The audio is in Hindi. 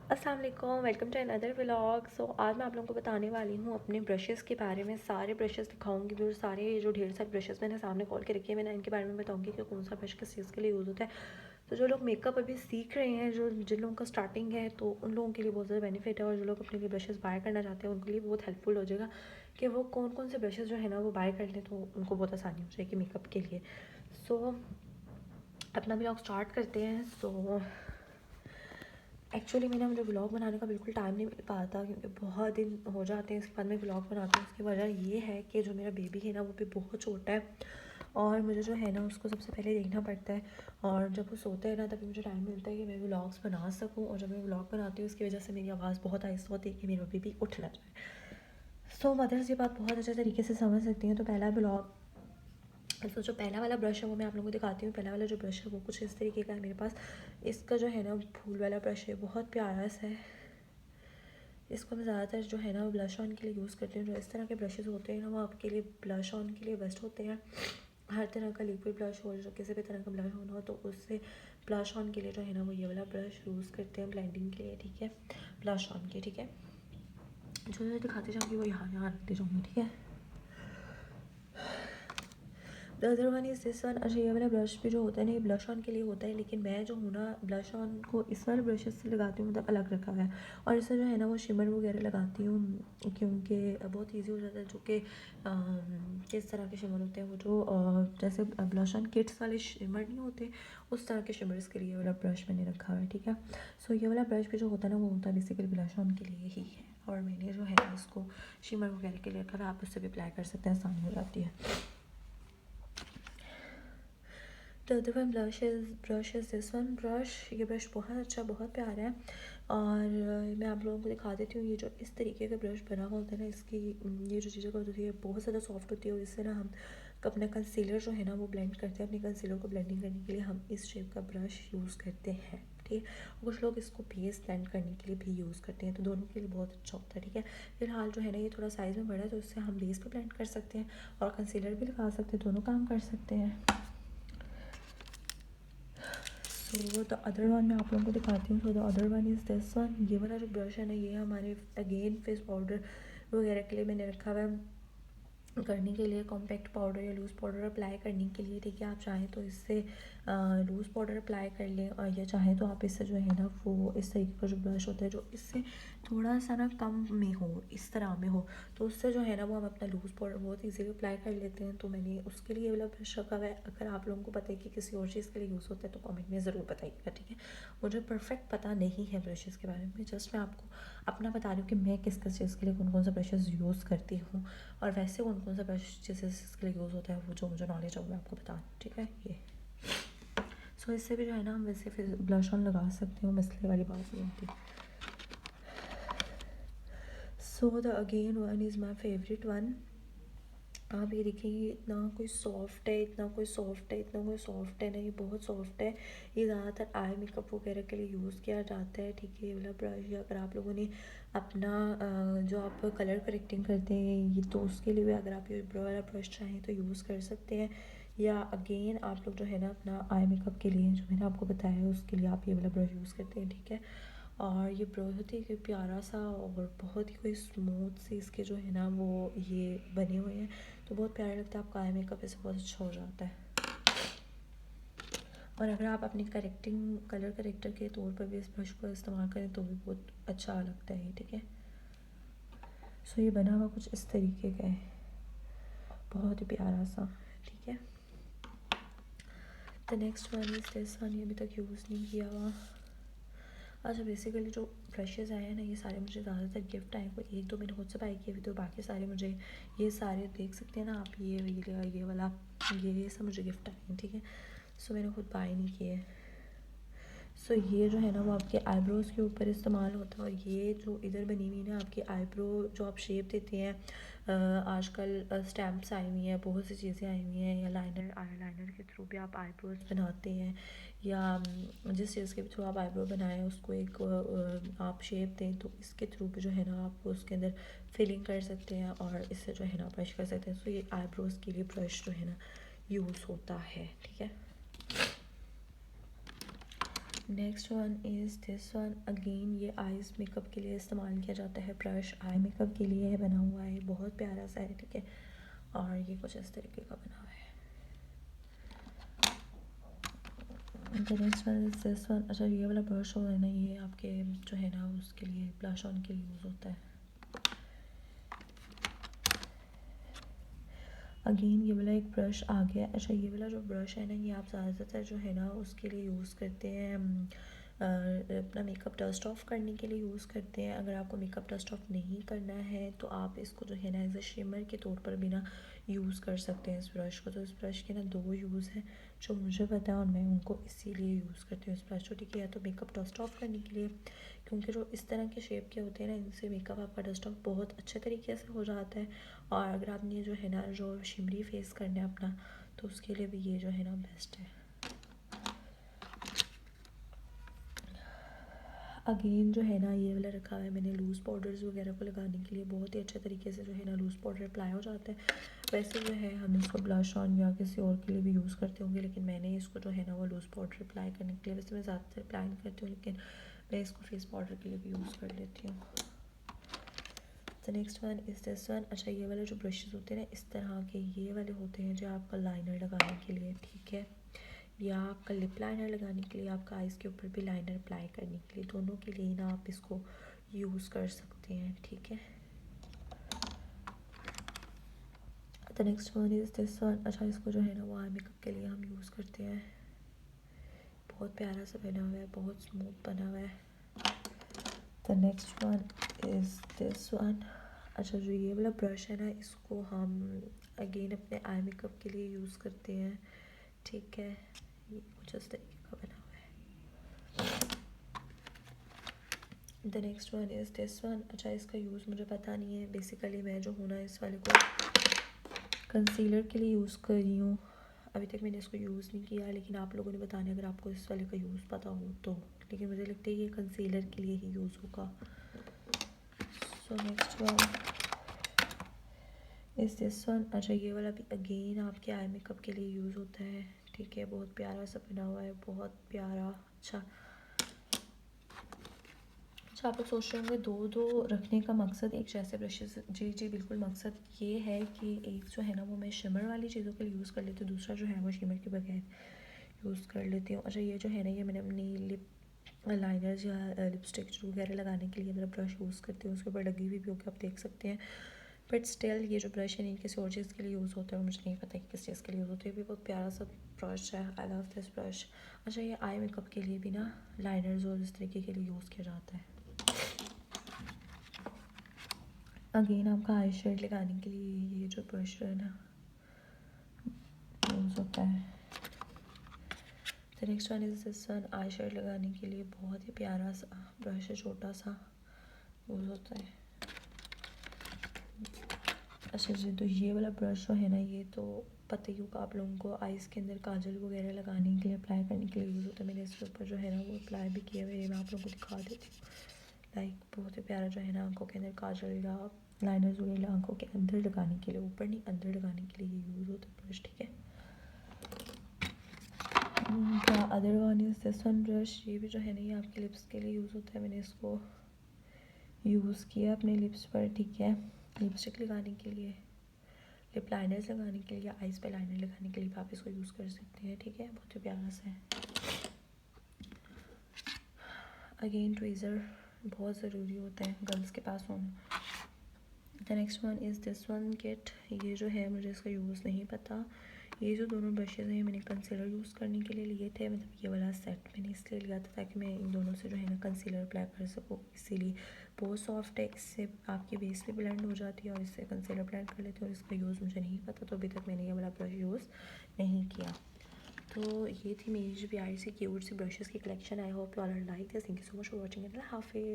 अस्सलाम वालेकुम, वेलकम टू अनदर व्लॉग। सो आज मैं आप लोगों को बताने वाली हूँ अपने ब्रशेज़ के बारे में। सारे ब्रशेज़ दिखाऊंगी भी और सारे जो ढेर सारे ब्रशेज़ मैंने सामने खोल के रखे हैं, मैंने इनके बारे में बताऊंगी कि कौन सा ब्रश किस चीज़ के लिए यूज़ होता है। तो जो लोग मेकअप अभी सीख रहे हैं, जिन लोगों का स्टार्टिंग है, तो उन लोगों के लिए बहुत ज़्यादा बेनिफिट है। और जो लोग अपने लिए ब्रशेज़ बाय करना चाहते हैं उनके लिए बहुत हेल्पफुल हो जाएगा कि वो कौन कौन से ब्रशेज़ जो है ना वो बाय कर लें, तो उनको बहुत आसानी हो जाएगी मेकअप के लिए। सो अपना व्लॉग स्टार्ट करते हैं। सो एक्चुअली मेरा मुझे व्लॉग बनाने का बिल्कुल टाइम नहीं मिल पाता क्योंकि बहुत दिन हो जाते हैं इसके बाद मैं व्लॉग बनाती हूँ। उसकी वजह ये है कि जो मेरा बेबी है ना वो भी बहुत छोटा है और मुझे जो है ना उसको सबसे पहले देखना पड़ता है। और जब वो सोता है ना तभी मुझे टाइम मिलता है कि मैं व्लॉग्स बना सकूँ। और जब मैं व्लॉग बनाती हूँ उसकी वजह से मेरी आवाज़ बहुत आहिस्ता होती है कि मेरा बेबी उठ ना जाए। सो मदर्स ये बात बहुत अच्छे तरीके से समझ सकती हैं। तो पहला व्लॉग तो जो पहला वाला ब्रश है वो मैं आप लोगों को दिखाती हूँ। पहला वाला जो ब्रश है वो कुछ इस तरीके का है मेरे पास। इसका जो है ना फूल वाला ब्रश है, बहुत प्यारा सा है। इसको मैं ज़्यादातर जो है ना ब्लश ऑन के लिए यूज़ करती हूँ। जो इस तरह के ब्रशेज़ होते हैं ना वो आपके लिए ब्लश ऑन के लिए बेस्ट होते हैं। हर तरह का लिक्विड ब्लश हो, जो किसी भी तरह का ब्लश होना हो तो उससे ब्लश ऑन के लिए जो है ना वो ये वाला ब्रश यूज़ करते हैं ब्लेंडिंग के लिए, ठीक है, ब्लश ऑन के, ठीक है। जो दिखाते जाऊँगी वो यहाँ यहाँ रखते जाऊँगी, ठीक है। The other one is this one. अच्छा, ये वाला ब्रश भी जो होता है ना ये ब्लश ऑन के लिए होता है, लेकिन मैं जो हूँ ना ब्लश ऑन को इस वाले ब्रशेस से लगाती हूँ, मतलब अलग रखा हुआ है। और इससे जो है ना वो शिमर वगैरह लगाती हूँ क्योंकि बहुत ईजी हो जाता है। जो कि किस तरह के शिमर होते हैं वो जो जैसे ब्लश ऑन किट्स वाले शिमर नहीं होते, उस तरह के शिमर्स के लिए वाला ब्रश मैंने रखा हुआ है, ठीक है। सो ये वाला ब्रश भी जो होता है ना वो होता है बेसिकली ब्लश ऑन के लिए ही है। और मैंने जो है इसको शिमर वगैरह के लिए रखा हुआ है। आप उससे भी अप्लाई कर सकते हैं, आसानी हो जाती है। The other one brush is this one brush. ये ब्रश बहुत अच्छा, बहुत प्यारा है। और मैं आप लोगों को दिखा देती हूँ। ये जो इस तरीके का ब्रश बना हुआ होता है ना, इसकी ये जो चीज़ें होती है बहुत ज़्यादा सॉफ्ट होती है। और इससे ना हम अपना कंसीलर जो है ना वो ब्लेंड करते हैं। अपने कंसीलर को ब्लेंडिंग करने के लिए हम इस शेप का ब्रश यूज़ करते हैं, ठीक है। कुछ लोग इसको बेस ब्लेंड करने के लिए भी यूज़ करते हैं, तो दोनों के लिए बहुत अच्छा होता है, ठीक है। फिलहाल जो है ना ये थोड़ा साइज़ में बड़ा है तो इससे हम बेस पे ब्लेंड कर सकते हैं और कंसीलर भी लगा सकते हैं, दोनों काम कर सकते हैं। सो द अदर वन मैं आप लोगों को दिखाती हूँ। So the other one is this one. ये वाला जो ब्रश है ना ये हमारे अगेन फेस पाउडर वगैरह के लिए मैंने रखा हुआ है, करने के लिए कॉम्पैक्ट पाउडर या लूज़ पाउडर अप्लाई करने के लिए, ठीक है। आप चाहें तो इससे लूज़ पाउडर अप्लाई कर लें और या चाहें तो आप इससे जो है ना वो इस तरीके का जो ब्रश होता है जो इससे थोड़ा सा ना कम में हो, इस तरह में हो, तो उससे जो है ना वो हम अपना लूज़ पाउडर बहुत ईजीली अप्लाई कर लेते हैं। तो मैंने उसके लिए वाला ब्रश रखा हुआ है। अगर आप लोगों को पता है कि किसी और चीज़ के लिए यूज़ होता है तो कमेंट में ज़रूर बताइएगा, ठीक है। मुझे परफेक्ट पता नहीं है ब्रशेज़ के बारे में, जस्ट मैं आपको अपना बता रही हूँ कि मैं किस किस चीज़ के लिए कौन कौन सा ब्रशेज़ यूज़ करती हूँ और वैसे कौन कौन सा ब्रश जिसके लिए यूज़ होता है वो जो मुझे नॉलेज है वो मैं आपको बता दूँ, ठीक है। ये सो इससे भी जो है ना हम वैसे फिर ब्लश ऑन लगा सकते हो, मसले वाली बात नहीं होती। So the again one is my favourite one. आप ये देखिए इतना कोई सॉफ्ट है, इतना कोई सॉफ्ट है, इतना कोई सॉफ्ट है ना, ये बहुत सॉफ्ट है। ये ज़्यादातर आई मेकअप वगैरह के लिए यूज़ किया जाता है, ठीक है। ये वाला ब्रश अगर आप लोगों ने अपना जो आप कलर करेक्टिंग करते हैं ये तो उसके लिए भी अगर आप ये वाला ब्रश चाहें तो यूज़ कर सकते हैं। या अगेन आप लोग जो है ना अपना आई मेकअप के लिए जो मैंने आपको बताया है उसके लिए आप ये वाला ब्रश यूज़ करते हैं, ठीक है। और ये बहुत ही प्यारा सा और बहुत ही कोई स्मूथ से इसके जो है ना वो ये बने हुए हैं, तो बहुत प्यारा लगता है। आपका आई मेकअप ऐसे बहुत अच्छा हो जाता है। और अगर आप अपनी करेक्टिंग कलर करेक्टर के तौर पर भी इस ब्रश को इस्तेमाल करें तो भी बहुत अच्छा लगता है, ठीक है। सो ये बना हुआ कुछ इस तरीके का है, बहुत ही प्यारा सा, ठीक है। The next one is this one. ये अभी तक यूज़ नहीं किया हुआ। अच्छा, बेसिकली जो ब्रशेज़ आए हैं ना ये सारे मुझे ज़्यादातर गिफ्ट आए। कोई एक दो मैंने खुद से बाई किए हुए तो बाकी सारे मुझे, ये सारे देख सकते हैं ना आप, ये वाला ये सब मुझे गिफ्ट आए हैं, ठीक है। सो मैंने खुद बाई नहीं किए। सो ये जो है ना वो आपके आईब्रोज़ के ऊपर इस्तेमाल होता है। और ये जो इधर बनी हुई ना आपकी आईब्रो जो आप शेप देते हैं, आजकल स्टैम्प्स आई हुई हैं, बहुत सी चीज़ें आई हुई हैं, या लाइनर आई लाइनर के थ्रू भी आप आईब्रोज बनाते हैं, या जिस चीज़ के थ्रू आप आईब्रो बनाएं उसको एक आप शेप दें, तो इसके थ्रू भी जो है ना आप उसके अंदर फिलिंग कर सकते हैं और इससे जो है ना ब्रश कर सकते हैं। सो ये आईब्रोज़ के लिए ब्रश जो है ना यूज़ होता है, ठीक है। Next one is this one. Again ये आईज मेकअप के लिए इस्तेमाल किया जाता है ब्रश, आई मेकअप के लिए है बना हुआ है, बहुत प्यारा सा है, ठीक है। और ये कुछ इस तरीके का बना हुआ है। The next one is this one. अच्छा ये वाला ब्रश हो है ना, ये आपके जो है ना उसके लिए ब्लश ऑन के लिए यूज़ होता है। अगेन ये वाला एक ब्रश आ गया। अच्छा ये वाला जो ब्रश है ना, ये आप ज़्यादातर जो है ना उसके लिए यूज़ करते हैं, अपना मेकअप डस्ट ऑफ करने के लिए यूज़ करते हैं। अगर आपको मेकअप डस्ट ऑफ नहीं करना है तो आप इसको जो है ना एज ए शिमर के तौर पर भी ना यूज़ कर सकते हैं इस ब्रश को। तो इस ब्रश के ना दो यूज़ हैं जो मुझे पता है और मैं उनको इसीलिए यूज़ करती हूँ इस ब्रश को, ठीक है। या तो मेकअप डस्ट ऑफ करने के लिए, क्योंकि जो इस तरह के शेप के होते हैं ना इनसे मेकअप आपका डस्ट ऑफ बहुत अच्छे तरीके से हो जाता है। और अगर आपने जो है ना जो शिमरी फेस करना है अपना, तो उसके लिए भी ये जो है ना बेस्ट है। अगेन जो है ना ये वाला रखा हुआ है मैंने लूज़ पाउडर्स वगैरह को लगाने के लिए, बहुत ही अच्छे तरीके से जो है ना लूज़ पाउडर अप्लाई हो जाता है। वैसे जो है हम इसको ब्लश ऑन या किसी और के लिए भी यूज़ करते होंगे, लेकिन मैंने इसको जो है ना वो लूज़ पाउडर अप्लाई करने के लिए, वैसे मैं ज़्यादातर अप्लाई नहीं करती हूँ लेकिन मैं इसको फेस पाउडर के लिए भी यूज़ कर लेती हूँ। The next one is this one. अच्छा ये वाले जो ब्रशेज़ होते हैं ना इस तरह के, ये वाले होते हैं जो आपका लाइनर लगाने के लिए, ठीक है, या आपका लिप लाइनर लगाने के लिए, आपका आइज़ के ऊपर भी लाइनर अप्लाई करने के लिए, दोनों के लिए ना आप इसको यूज़ कर सकते हैं, ठीक है। The next one is this one. अच्छा इसको जो है ना वो आई मेकअप के लिए हम यूज़ करते हैं। बहुत प्यारा सा बना हुआ है, बहुत स्मूथ बना हुआ है। The next one is this one. अच्छा जो ये वाला ब्रश है ना इसको हम अगेन अपने आई मेकअप के लिए यूज़ करते हैं, ठीक है। ये कुछ इस तरीके का बना हुआ है। The next one is this one. अच्छा इसका यूज़ मुझे पता नहीं है, बेसिकली मैं जो हूँ ना इस वाले को कंसीलर के लिए यूज़ कर रही हूँ। अभी तक मैंने इसको यूज़ नहीं किया, लेकिन आप लोगों ने बताना अगर आपको इस वाले का यूज़ पता हो तो, लेकिन मुझे लगता है ये कंसीलर के लिए ही यूज़ होगा। So next one is this one. अच्छा ये वाला भी अगेन आपके आई मेकअप के लिए यूज़ होता है, ठीक है। बहुत प्यारा सा बना हुआ है, बहुत प्यारा। अच्छा आप लोग सोच रहे होंगे दो दो रखने का मकसद एक जैसे ब्रशेस, जी जी बिल्कुल, मकसद ये है कि एक जो है ना वो मैं शिमर वाली चीज़ों के लिए यूज़ कर लेती हूँ, दूसरा जो है वो शिमर के बगैर यूज़ कर लेती हूँ। अच्छा ये जो है ना ये मैंने अपनी लिप लाइनर या लिपस्टिक वगैरह लगाने के लिए मेरा ब्रश यूज़ करती हूँ, उसके ऊपर लगी हुई भी होकर आप देख सकते हैं। बट स्टिल ये जो ब्रश है नहीं किसी और चीज़ के लिए यूज़ होता है, मुझे नहीं पता कि किस चीज़ के लिए यूज़ होता है। ये भी बहुत प्यारा सा ब्रश है, आई लव दिस ब्रश। अच्छा ये आई मेकअप के लिए भी ना लाइनर्स और इस तरीके के लिए यूज़ किया जाता है। अगेन आपका आई शेड लगाने के लिए ये जो ब्रश है ना यूज़ होता है। The next one is this one. Eye shade लगाने के लिए बहुत ही प्यारा सा ब्रश है, छोटा सा यूज़ होता है। अच्छा जी तो ये वाला ब्रश जो है ना ये तो पता ही होगा आप लोगों को, आइज़ के अंदर काजल वगैरह लगाने के लिए अप्लाई करने के लिए यूज़ होता है। मैंने इसके ऊपर जो है ना वो अप्लाई भी किया हुआ है, मैं आप लोगों को दिखा देती हूँ। लाइक बहुत ही प्यारा जो है ना आंखों के अंदर काजल या लाइनर्स वगैरह आंखों के अंदर लगाने के लिए, ऊपर नहीं अंदर लगाने के लिए ये यूज़ होता है ब्रश, ठीक है। The other one is this one brush. ये भी जो है ना ये आपके लिप्स के लिए यूज़ होता है, मैंने इसको यूज़ किया अपने लिप्स पर, ठीक है। लिपस्टिक लगाने के लिए, लिप लाइनर्स लगाने के लिए, आइज़ पे लाइनर लगाने के लिए भी आप इसको यूज़ कर सकते हैं, ठीक है। बहुत ही प्यारा सा है। अगेन ट्वीज़र बहुत ज़रूरी होता है गर्ल्स के पास होना। The next one is this one kit. ये जो है मुझे इसका यूज़ नहीं पता। ये जो दोनों ब्रशेज़ हैं मैंने कंसीलर यूज़ करने के लिए लिए थे, मतलब ये वाला सेट मैंने इसलिए लिया था ताकि मैं इन दोनों से जो है ना कंसीलर अप्लाई कर सकूँ, इसीलिए। बहुत सॉफ्ट है, इससे आपकी बेस भी ब्लेंड हो जाती है और इससे कंसीलर ब्लेंड कर लेते हैं, और इसका यूज़ मुझे नहीं पता तो अभी तक मैंने ये वाला ब्रश यूज़ नहीं किया। तो ये थी मेरी जो प्यारी सी क्यूट सी ब्रशेज़ की collection. I hope you all like this. Thank you so much for watching. Allah हाफिज़।